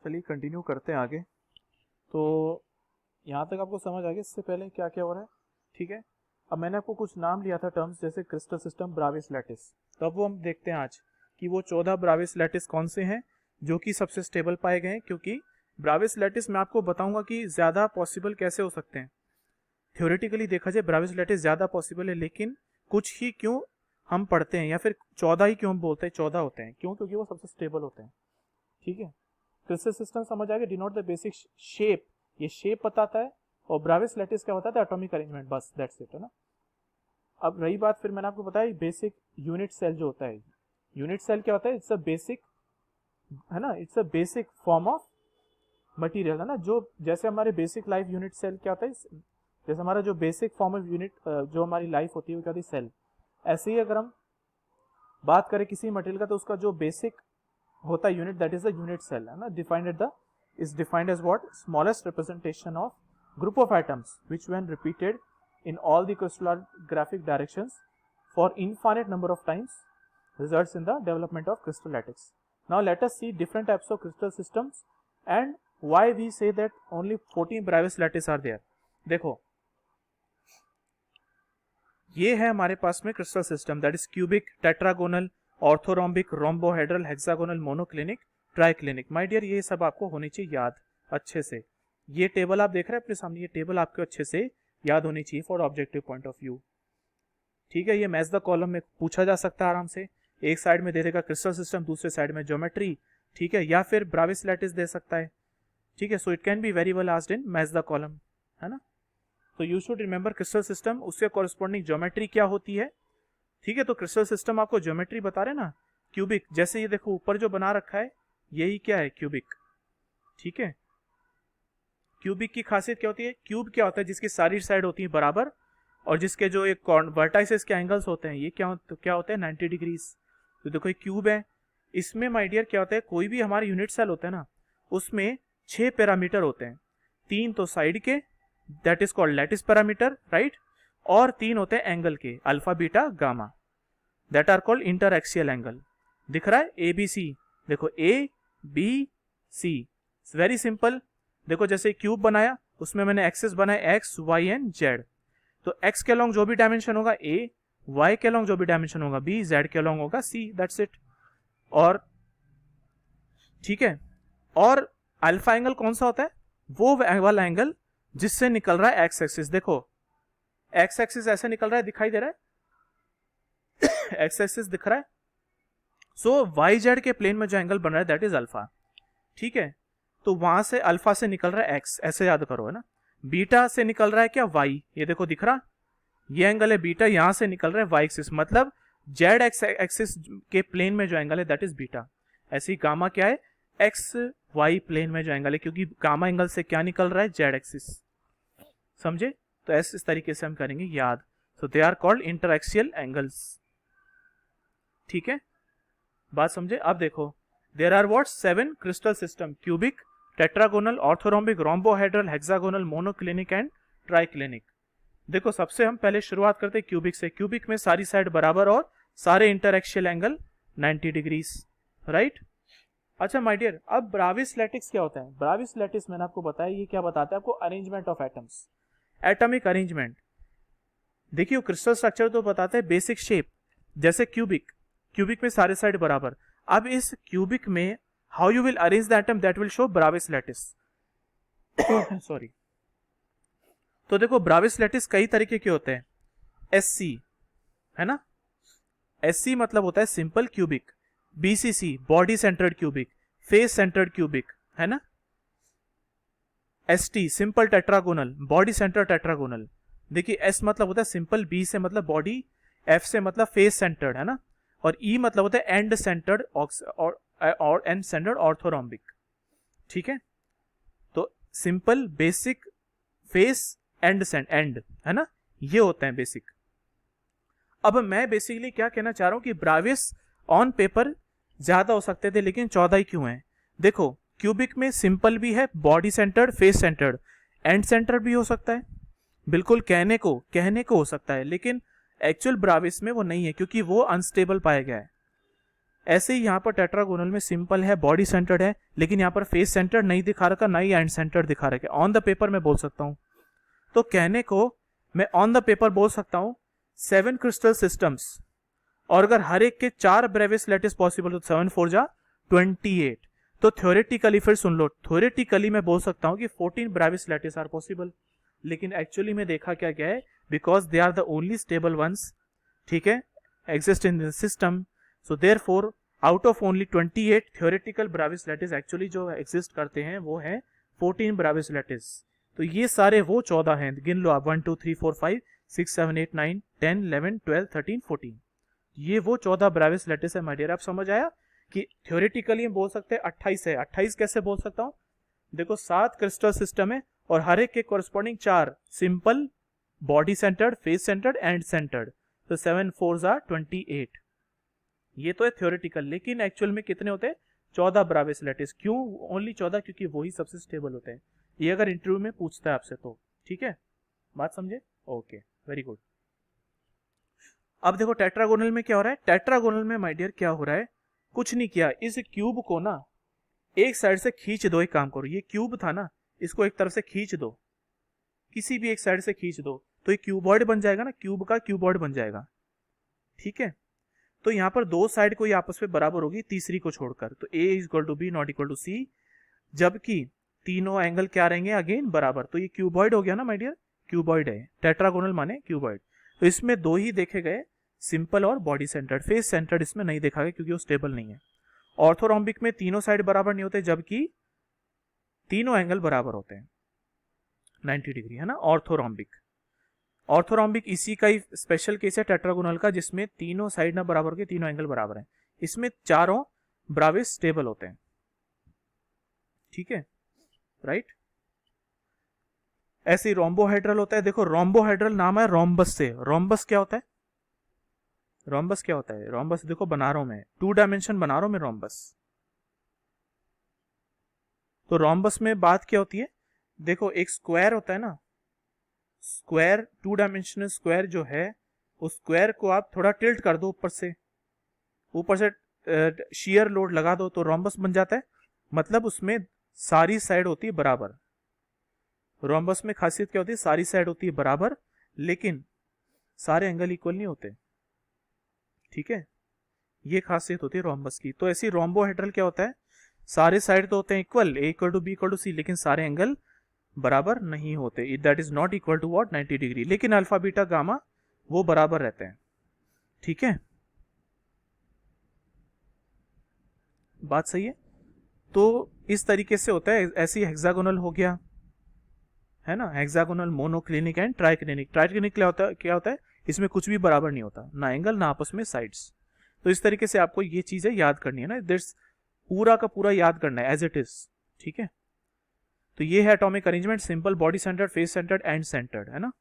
चलिए कंटिन्यू करते हैं आगे। तो यहाँ तक आपको समझ आ गया इससे पहले क्या क्या हो रहा है, ठीक है। अब मैंने आपको कुछ नाम लिया था टर्म्स, जैसे क्रिस्टल सिस्टम, ब्राविस लैटिस। तो अब वो हम देखते हैं आज कि वो 14 ब्राविस लैटिस कौन से हैं जो कि सबसे स्टेबल पाए गए हैं, क्योंकि ब्राविस लैटिस मैं आपको बताऊंगा कि ज़्यादा पॉसिबल कैसे हो सकते हैं। थ्योरेटिकली देखा जाए ब्राविस लैटिस ज़्यादा पॉसिबल है, लेकिन कुछ ही क्यों हम पढ़ते हैं, या फिर 14 ही क्यों हम बोलते हैं 14 होते हैं, क्यों? क्योंकि वो सबसे स्टेबल होते हैं, ठीक है। क्रिस्टल सिस्टम समझ आ गया, डिनोट द बेसिक शेप, ये शेप बताता है। और ब्राविस लैटिस क्या बताता है? एटॉमिक अरेंजमेंट, बस दैट्स इट, है ना। अब रही बात, फिर मैंने आपको बताया बेसिक यूनिट सेल जो होता है, यूनिट सेल क्या होता है? इट्स अ बेसिक, है ना, it's a basic form of material, है ना। जो जैसे हमारे बेसिक लाइफ यूनिट सेल क्या होता है, जैसे हमारा जो बेसिक फॉर्म ऑफ यूनिट जो हमारी लाइफ होती है वो क्या होती है? सेल। ऐसे ही अगर हम बात करें किसी मटेरियल का, तो उसका जो बेसिक होता है unit, that is the unit cell, है ना। Defined at the is defined as what? Smallest representation of group of atoms which when repeated in all the crystallographic directions for infinite number of times results in the development of crystal lattice. Now let us see different types of crystal systems and why we say that only 14 Bravais lattice are there. देखो ये है हमारे पास में crystal system, that is cubic, tetragonal, orthorhombic, rhombohedral, hexagonal, monoclinic, triclinic. My dear ये सब आपको होनी चाहिए याद अच्छे से। ये टेबल आप देख रहे हैं अपने सामने, ये टेबल आपको अच्छे से याद होनी चाहिए for objective point of view, ठीक है। ये मैच द कॉलम में पूछा जा सकता है आराम से, एक साइड में दे देगा क्रिस्टल सिस्टम, दूसरे साइड में ज्योमेट्री, ठीक है, या फिर ब्राविस लैटिस दे सकता है, ठीक है। So it can be very well asked in match the column, है ना। तो you should remember crystal system, उससे कॉरेस्पॉन्डिंग ज्योमेट्री क्या होती है, ठीक है। तो क्रिस्टल सिस्टम आपको ज्योमेट्री बता रहे ना, क्यूबिक, जैसे ये देखो ऊपर जो बना रखा है यही क्या है? क्यूबिक, ठीक है। क्यूबिक की खासियत क्या होती है? क्यूब क्या होता है? जिसकी सारी साइड होती है बराबर, और जिसके जो एक वर्टाइसेस के एंगल्स होते हैं ये क्या होते हैं? 90 डिग्रीज। तो देखो ये क्यूब है, इसमें माय डियर क्या होता है? कोई भी हमारे यूनिट सेल होता है ना, उसमें 6 पैरामीटर होते हैं, 3 तो साइड के, that is called lattice parameter, right, और 3 होते हैं एंगल के, alpha, beta, gamma, that are called interaxial angle. दिख रहा है ए बी सी, देखो A B C, very simple. देखो जैसे क्यूब बनाया, उसमें मैंने एक्सेस बनाया एक्स, वाई एंड जेड। तो एक्स के अलोंग जो भी डायमेंशन होगा ए, वाई के अलोंग जो भी डायमेंशन होगा बी, जेड के अलोंग होगा सी, दैट्स इट। और ठीक है, और अल्फा एंगल कौन सा होता है? वो वाला एंगल जिससे निकल रहा है एक्स एक्सिस। देखो एक्स एक्सिस ऐसे निकल रहा है, दिखाई दे रहा है एक्स एक्सिस दिख रहा है। सो वाई जेड के प्लेन में जो एंगल बन रहा है दैट इज अल्फा, ठीक है। तो वहां से अल्फा से निकल रहा है एक्स, ऐसे याद करो, है ना। बीटा से निकल रहा है क्या? वाई, ये देखो दिख रहा, ये एंगल है बीटा, यहां से निकल रहा है वाई एक्सिस, मतलब जेड एक्स एक्सिस के प्लेन में जो एंगल है दैट इज बीटा। ऐसे ही गामा क्या है? एक्स वाई प्लेन में जो एंगल है, क्योंकि गामा एंगल से क्या निकल रहा है? जेड एक्सिस, समझे। तो ऐसे इस तरीके से हम करेंगे याद। So they are called interaxial angles, ठीक है, बात समझे। अब देखो there are what? 7 crystal system, cubic, tetragonal, orthorhombic, rhombohedral, hexagonal, monoclinic and triclinic. देखो सबसे हम पहले शुरुआत करते हैं क्यूबिक से। क्यूबिक में सारी साइड बराबर और सारे इंटरएक्सियल एंगल 90 डिग्रीज, राइट। अच्छा माय डियर, अब ब्राविस लैटिस क्या होता है? ब्राविस लैटिस मैंने आपको बताया, ये क्या बताता है आपको? Arrangement of atoms, atomic arrangement. देखिए क्रिस्टल स्ट्रक्चर तो बताता है बेसिक शेप, जैसे क्यूबिक, क्यूबिक में सारे साइड बराबर। अब इस क्यूबिक में how you will arrange the atom, that will show Bravais lattice sorry. तो देखो ब्राविस लैटिस कई तरीके के होते हैं। एससी, है ना, एससी मतलब होता है simple cubic, BCC body centred cubic, face centred cubic, है ना। ST simple tetragonal, body centred tetragonal. देखिए एस मतलब होता है सिंपल, बी से मतलब बॉडी, एफ से मतलब फेस सेंटर्ड, है ना, और ई मतलब होता है एंड सेंटर्ड और एंड सेंटर्ड ऑर्थोरोम्बिक, ठीक है। तो simple, basic, face, and and, है ना, ये होते हैं बेसिक। अब मैं बेसिकली क्या कहना चाह रहा हूं कि ब्राविस ऑन पेपर ज्यादा हो सकते थे, लेकिन 14 ही क्यों हैं? देखो क्यूबिक में सिंपल भी है, body centred, face centred, and centred भी हो सकता है, बिल्कुल कहने को हो सकता है, लेकिन एक्चुअल ब्राविस में वो नहीं है, क्योंकि वो अनस्टेबल पाया गया है। ऐसे ही यहाँ पर टेट्रागोनल में सिंपल है, बॉडी सेंटर्ड है, लेकिन यहाँ पर फेस सेंटर्ड नहीं दिखा रखा, ना ही एंड सेंटर्ड दिखा रखा। ऑन द पेपर मैं बोल सकता हूँ, तो कहने को मैं ऑन द पेपर बोल सकता हूँ 7 क्रिस्टल सिस्टम्स, और अगर हर एक के 4 ब्रेविस लैटिस पॉसिबल तो 7 4 जा 28। तो थ्योरेटिकली, फिर सुन लो, थ्योरेटिकली मैं बोल सकता हूँ कि 14 ब्रेविस लैटिस आर पॉसिबल, लेकिन एक्चुअली में देखा क्या गया है, because they are the only stable ones, ठीक है, exist in the system, so therefore out of only 28 theoretical Bravais lattice actually जो एग्जिस्ट करते हैं वो है 14 ब्रेविस लैटिस। तो ये सारे वो 14 हैं, गिन लो आप, 1 2 3 4 5 6 7 8 9 10 11 12 13 14, ये वो 14 ब्रेविस लैटिस है माय डियर। आप समझ आया कि थ्योरेटिकली हम बोल सकते हैं 28 है। 28 कैसे बोल सकता हूँ, देखो 7 क्रिस्टल सिस्टम है और हर एक के corresponding 4 simple, body centred, face centred, and centred, तो 7 4 आर 28। ये तो है थ्योरेटिकल, लेकिन एक्चुअल में कितने होते हैं, 14 ब्रेविस लैटिस। क्यों ओनली 14, क्योंकि वही सबसे स्टेबल होते हैं। ये अगर इंटरव्यू में पूछता है आपसे तो, ठीक है, बात समझे, ओके, वेरी गुड। अब देखो टेट्रागोनल में क्या हो रहा है, टेट्रागोनल में माय डियर क्या हो रहा है, कुछ नहीं किया, इस क्यूब को ना एक साइड से खींच दो। एक काम करो, ये क्यूब था ना, इसको एक तरफ से खींच दो, किसी भी एक साइड से खींच दो, तो ये क्यूबॉइड बन जाएगा ना, क्यूब का क्यूबॉइड बन जाएगा, ठीक है। तो यहां पर दो साइड कोई आपस में बराबर होगी तीसरी को छोड़कर, तो A is equal to B not equal to C, जबकि तीनों एंगल क्या रहेंगे अगेन बराबर, तो ये क्यूबॉइड हो गया ना माय डियर, क्यूबॉइड है, टेट्रागोनल माने क्यूबॉइड। तो इसमें दो ही देखे गए, सिंपल और बॉडी सेंटर्ड, फेस सेंटर्ड इसमें नहीं देखा गया क्योंकि वो स्टेबल नहीं है। ऑर्थोरोम्बिक में तीनों साइड बराबर नहीं होते, जबकि तीनों एंगल बराबर होते हैं 90 डिग्री, है ना, ऑर्थोरोम्बिक। ऑर्थोरोम्बिक इसी का ही स्पेशल केस है टेट्रागोनल का, जिसमें तीनों साइड ना बराबर के, तीनों एंगल बराबर हैं, इसमें चारों ब्रेविस स्टेबल होते हैं, ठीक है, राइट। ऐसे ही रोम्बोहेड्रल होता है, देखो रोम्बोहेड्रल नाम है रोम्बस से। रोम्बस क्या होता है, रोम्बस क्या होता है, रोम्बस देखो बना रहा हूं मैं, 2 डायमेंशन बना रहा हूं मैं रोम्बस। तो रोम्बस में बात क्या होती है, देखो एक स्क्वायर होता है ना, स्क्वायर 2 डायमेंशनल स्क्वायर जो है, उस स्क्वायर को आप थोड़ा टिल्ट कर दो ऊपर से शियर लोड लगा दो, तो रोम्बस बन जाता है। मतलब उसमें सारी साइड होती है बराबर। रोम्बस में खासियत क्या होती है, सारी साइड होती है बराबर, लेकिन सारे एंगल इक्वल नहीं होते, ठीक है, ये खासियत होती है रोम्बस की। तो ऐसी रोम्बोहेड्रल क्या होता है, सारे साइड तो होते हैं equal, A equal to B equal to C, लेकिन सारे एंगल बराबर नहीं होते, that is not equal to what 90 degree, लेकिन अल्फा बीटा गामा वो बराबर रहते हैं, ठीक है, बात सही है। तो इस तरीके से होता है। ऐसी हेक्सागोनल हो गया, है ना, hexagonal, monoclinic and triclinic. Triclinic क्या होता है, इसमें कुछ भी बराबर नहीं होता, ना एंगल ना आपस में साइड्स। तो इस तरीके से आपको ये चीजें याद करनी है ना, दिस पूरा का पूरा याद करना है एज इट इज, ठीक है। तो ये है atomic arrangement, simple, body centred, face centred, and centred, है ना।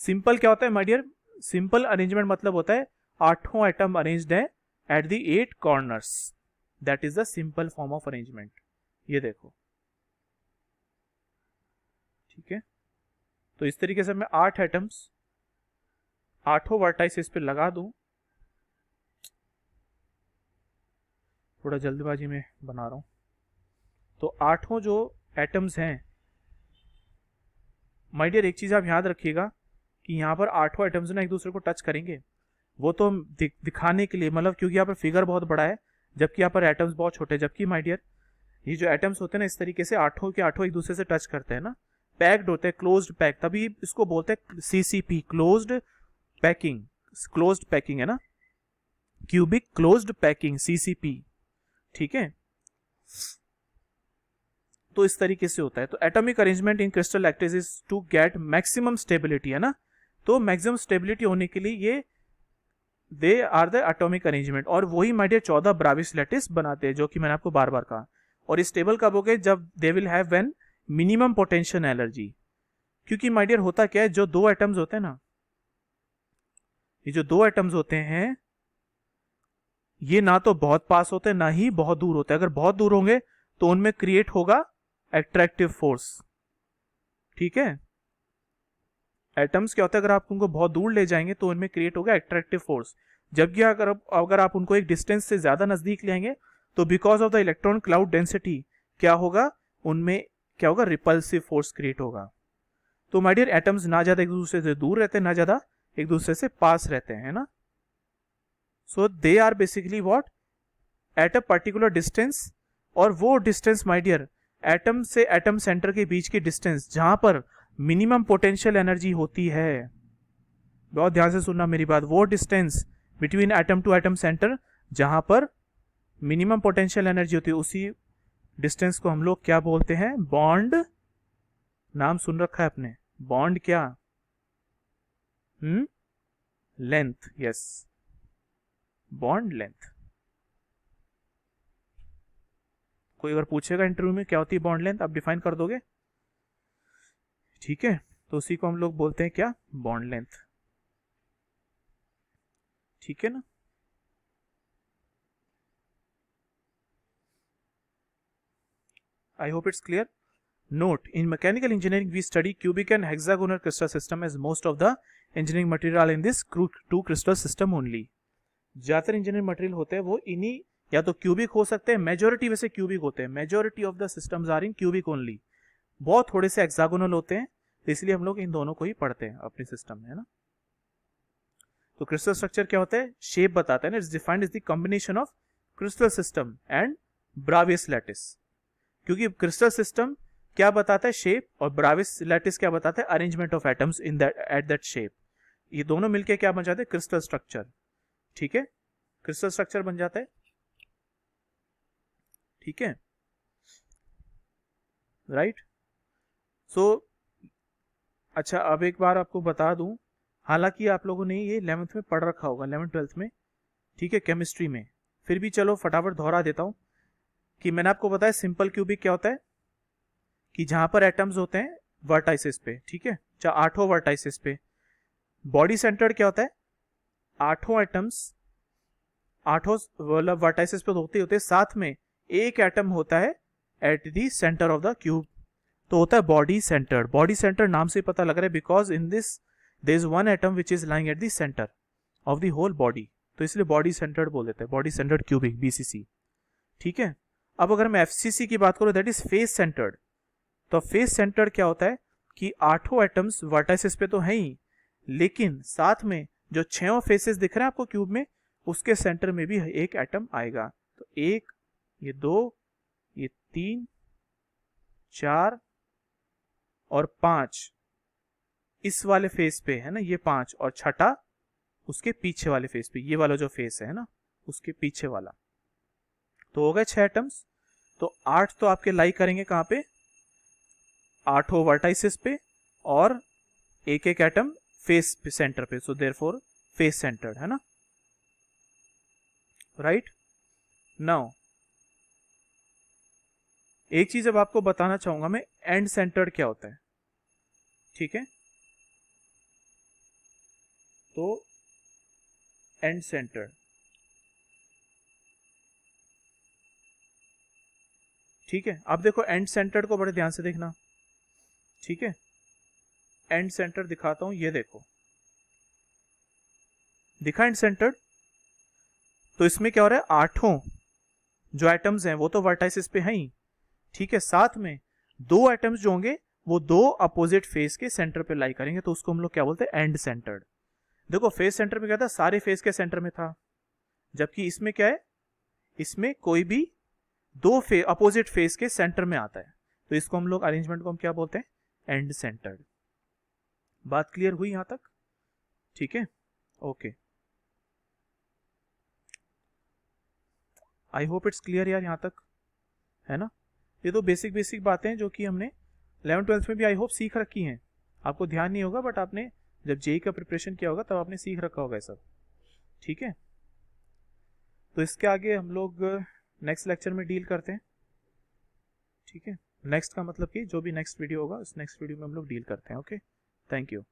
सिंपल क्या होता है माय डियर, सिंपल अरेंजमेंट मतलब होता है 8 एटम अरेंज्ड है at the 8 corners, that is the simple form of arrangement. ये देखो, ठीक है। तो इस तरीके से मैं 8 एटम्स 8 वर्टाइसिस पे लगा दूं, थोड़ा जल्दबाजी में बना रहा हूं। तो 8 जो एटम्स हैं माय डियर, एक चीज आप याद रखिएगा कि यहाँ पर 8 एटम्स ना एक दूसरे को टच करेंगे, वो तो दिखाने के लिए, मतलब क्योंकि यहाँ पर फिगर बहुत बड़ा है, जबकि यहाँ पर एटम्स बहुत छोटे हैं। जबकि माय डियर ये जो एटम्स होते हैं ना, इस तरीके से 8 के 8 एक दूसरे से टच करते हैं ना, पैक्ड होते हैं, क्लोज्ड पैक, तभी इसको बोलते हैं CCP, closed packing, closed packing, है ना, क्यूबिक क्लोज्ड पैकिंग, सीसीपी, ठीक है। तो इस तरीके से होता है। तो atomic arrangement in crystal lattice is to get maximum stability, है ना। तो मैक्सिमम स्टेबिलिटी होने के लिए ये they are the atomic arrangement, और वही माय डियर 14 ब्रेविस लैटिस बनाते हैं, जो कि मैंने आपको बार बार कहा। और स्टेबल कब हो गए, जब they will have when minimum potential energy. क्योंकि माय डियर होता क्या है, जो 2 एटम्स होते हैं ना, ये जो 2 एटम्स होते हैं, ये ना तो बहुत पास होते हैं ना ही बहुत दूर होते हैं। अगर बहुत दूर होंगे तो उनमें क्रिएट होगा एट्रैक्टिव फोर्स, ठीक है। एटम्स क्या होता है, अगर आप उनको बहुत दूर ले जाएंगे तो उनमें क्रिएट होगा एट्रैक्टिव फोर्स, जबकि अगर आप उनको एक डिस्टेंस से ज़्यादा नज़दीक लेंगे तो because of the electron cloud density क्या होगा, उनमें क्या होगा, रिपल्सिव फोर्स क्रिएट होगा। तो माय डियर एटम्स ना ज़्यादा एक दूसरे से दूर रहते हैं, ना ज़्यादा एक दूसरे से पास रहते हैं, है ना। So they are basically what, at a particular distance, और वो डिस्टेंस माय डियर एटम से एटम सेंटर के बीच की डिस्टेंस जहां पर मिनिमम पोटेंशियल एनर्जी होती है, बहुत ध्यान से सुनना मेरी बात, वो distance between atom to atom centre जहां पर मिनिमम पोटेंशियल एनर्जी होती है, उसी डिस्टेंस को हम लोग क्या बोलते हैं, बॉन्ड। नाम सुन रखा है आपने, बॉन्ड क्या, लेंथ, यस, बॉन्ड लेंथ। कोई अगर पूछेगा इंटरव्यू में क्या होती है बॉन्ड लेंथ, आप डिफाइन कर दोगे, ठीक है। तो उसी को हम लोग बोलते हैं क्या, बॉन्ड लेंथ, ठीक है ना। I hope it's clear. Note, in mechanical engineering we study cubic and hexagonal crystal system as most of the engineering material in this two crystal system only. ज्यादातर इंजीनियरिंग मटेरियल होते हैं वो इन्हीं या तो क्यूबिक हो सकते हैं, मेजोरिटी वैसे क्यूबिक होते हैं, majority of the systems are in cubic only. बहुत थोड़े से हेक्सागोनल होते हैं, तो इसलिए हम लोग इन दोनों को ही पढ़ते हैं अपने सिस्टम में, है ना। तो क्रिस्टल स्ट्रक्चर क्या होता है, शेप बताता है ना, it's defined is the combination of crystal system and Bravais lattice. क्योंकि क्रिस्टल सिस्टम क्या बताता है, शेप, और ब्राविस लैटिस क्या बताता है, arrangement of atoms in that at that shape. ये दोनों मिलके क्या बन जाते हैं, क्रिस्टल स्ट्रक्चर, ठीक है, क्रिस्टल स्ट्रक्चर बन जाता है, ठीक है, राइट। सो अच्छा, अब एक बार आपको बता दूं, हालांकि आप लोगों ने ये 11th में पढ़ रखा होगा, 11th 12th में, ठीक है, केमिस्ट्री में, फिर भी चलो फटाफट दोहरा देता हूं कि मैंने आपको बताया सिंपल क्यूबिक क्या होता है, कि जहां पर एटम्स होते हैं वर्टाइसिस पे, ठीक है, 8 वर्टाइसिस पे। बॉडी सेंटर्ड क्या होता है, 8 एटम्स 8 मतलब वर्टाइसिस पे होते होते, साथ में एक एटम होता है eight the centre of the cube, तो होता है बॉडी सेंटर्ड। बॉडी सेंटर नाम से पता लग रहा है because in this there is one atom which is lying at the centre of the whole body, तो इसलिए बॉडी सेंटर्ड बोल देते हैं, बॉडी सेंटर्ड क्यूबिक, बीसीसी, ठीक है। अब अगर मैं एफसीसी की बात करूं, दैट इज फेस सेंटर्ड। तो फेस सेंटर्ड क्या होता है कि 8 एटम्स वर्टाइसिस पे तो है ही, लेकिन साथ में जो 6 फेसेस दिख रहे हैं आपको क्यूब में, उसके सेंटर में भी एक एटम आएगा। तो 1, ये 2, ये 3, 4 और 5 इस वाले फेस पे है ना, ये 5, और छठा उसके पीछे वाले फेस पे, ये वाला जो फेस है ना उसके पीछे वाला, तो हो गए 6 एटम्स। तो 8 तो आपके लाई करेंगे कहां पे, 8 वर्टाइसिस पे, और एक एक एटम फेस पे, सेंटर पे, सो देयरफॉर फेस सेंटर्ड, है ना, राइट। नाउ एक चीज अब आपको बताना चाहूंगा मैं, एंड सेंटर्ड क्या होता है, ठीक है। तो एंड सेंटर्ड, ठीक है, अब देखो एंड सेंटर्ड को बड़े ध्यान से देखना, ठीक है। एंड सेंटर दिखाता हूं, ये देखो, दिखा एंड सेंटर्ड। तो इसमें क्या हो रहा है, 8 जो एटम्स हैं वो तो वर्टाइसिस पे हैं ही, ठीक है, साथ में 2 एटम्स जो होंगे वो 2 अपोजिट फेस के सेंटर पे लाई करेंगे, तो उसको हम लोग क्या बोलते हैं, एंड सेंटर्ड। देखो फेस सेंटर में क्या था, सारे फेस के सेंटर में था, जबकि इसमें क्या है, इसमें कोई भी 2 अपोजिट फेस के सेंटर में आता है, तो इसको हम लोग अरेंजमेंट को हम क्या बोलते हैं, एंड सेंटर्ड। बात क्लियर हुई यहां तक, ठीक है, okay, I hope it's clear यार यहां तक, है ना। ये तो बेसिक बेसिक बातें हैं जो कि हमने 11th 12th में भी आई होप सीख रखी हैं, आपको ध्यान नहीं होगा बट आपने जब जेई का प्रिपरेशन किया होगा तब आपने सीख रखा होगा ये सब, ठीक है। तो इसके आगे हम लोग नेक्स्ट लेक्चर में डील करते हैं, ठीक है। नेक्स्ट का मतलब कि जो भी नेक्स्ट वीडियो होगा उस नेक्स्ट वीडियो में हम लोग डील करते हैं, ओके, थैंक यू।